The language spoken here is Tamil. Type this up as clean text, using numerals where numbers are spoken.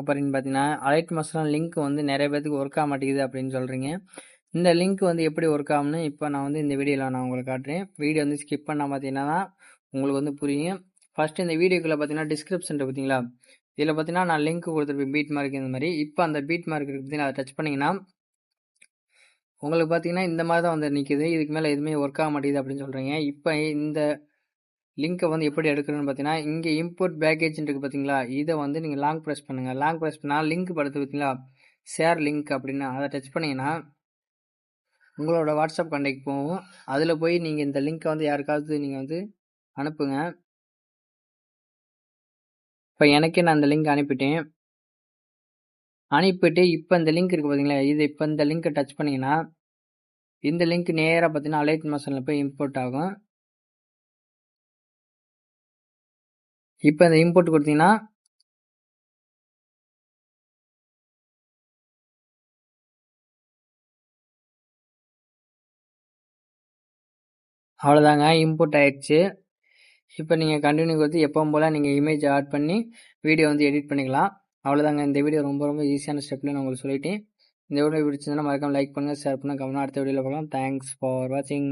போறீங்கன்னு பார்த்தீங்கன்னா, அலைட் மாஸ்டர் லிங்க் வந்து நெறைய பேத்துக்கு ஒர்க் ஆக மாட்டேங்குது அப்படின்னு சொல்றீங்க. இந்த லிங்க் வந்து எப்படி ஒர்க் ஆகும்னு இப்போ நான் வந்து இந்த வீடியோல நான் உங்களுக்கு காட்டுறேன். வீடியோ வந்து ஸ்கிப் பண்ணாம பார்த்தீங்கன்னா தான் உங்களுக்கு வந்து புரியும். ஃபர்ஸ்ட் இந்த வீடியோக்குள்ள பார்த்தீங்கன்னா டிஸ்கிரிப்ஷன் இருக்கு பார்த்தீங்களா? இதில் பார்த்தீங்கன்னா நான் லிங்க் கொடுத்துருப்பேன் பீட் மார்க் இந்த மாதிரி. இப்போ அந்த பீட் மார்க் இருக்கு பார்த்தீங்கன்னா அதை டச் பண்ணீங்கன்னா உங்களுக்கு பார்த்தீங்கன்னா இந்த மாதிரி தான் வந்து நிற்கிது. இதுக்கு மேலே எதுவுமே ஒர்க் ஆக மாட்டேங்குது அப்படின்னு சொல்றீங்க. இப்போ இந்த லிங்கை வந்து எப்படி எடுக்கணும்னு பார்த்தீங்கன்னா, இங்கே இம்போர்ட் பேக்கேஜ்ன்னு இருக்கு பார்த்தீங்களா? இதை வந்து நீங்கள் லாங் ப்ரெஸ் பண்ணுங்கள். லாங் ப்ரெஸ் பண்ணால் லிங்க் படுத்து பார்த்தீங்களா? ஷேர் லிங்க் அப்படின்னு அதை டச் பண்ணிங்கன்னா உங்களோட வாட்ஸ்அப் கான்டாக்ட் போகும். அதில் போய் நீங்கள் இந்த லிங்க்கை வந்து யாருக்காவது நீங்கள் வந்து அனுப்புங்க. இப்போ எனக்கே நான் இந்த லிங்க் அனுப்பிட்டேன். அனுப்பிட்டு இப்போ இந்த லிங்க் இருக்குது பார்த்தீங்களா? இது இப்போ இந்த லிங்க்கை டச் பண்ணிங்கன்னா இந்த லிங்க் நேராக பார்த்தீங்கன்னா அலைட் மாஷனில் போய் இம்போர்ட் ஆகும். இப்போ இந்த இம்போர்ட் கொடுத்தீங்கன்னா அவ்வளோதாங்க, இம்போர்ட் ஆயிடுச்சு. இப்போ நீங்கள் கண்டினியூ கொடுத்து எப்பவும் போல் நீங்கள் இமேஜ் ஆட் பண்ணி வீடியோ வந்து எடிட் பண்ணிக்கலாம். அவ்வளோதாங்க, இந்த வீடியோ ரொம்ப ரொம்ப ஈஸியான ஸ்டெப்பில் நான் உங்களுக்கு சொல்லிட்டேன். இந்த வீடியோ பிடிச்சிருந்தா மறக்காம லைக் பண்ணுங்கள், ஷேர் பண்ணுங்கள், கமெண்ட் அடுத்த வீடியோவில் பார்க்கலாம். தேங்க்ஸ் ஃபார் வாட்சிங்.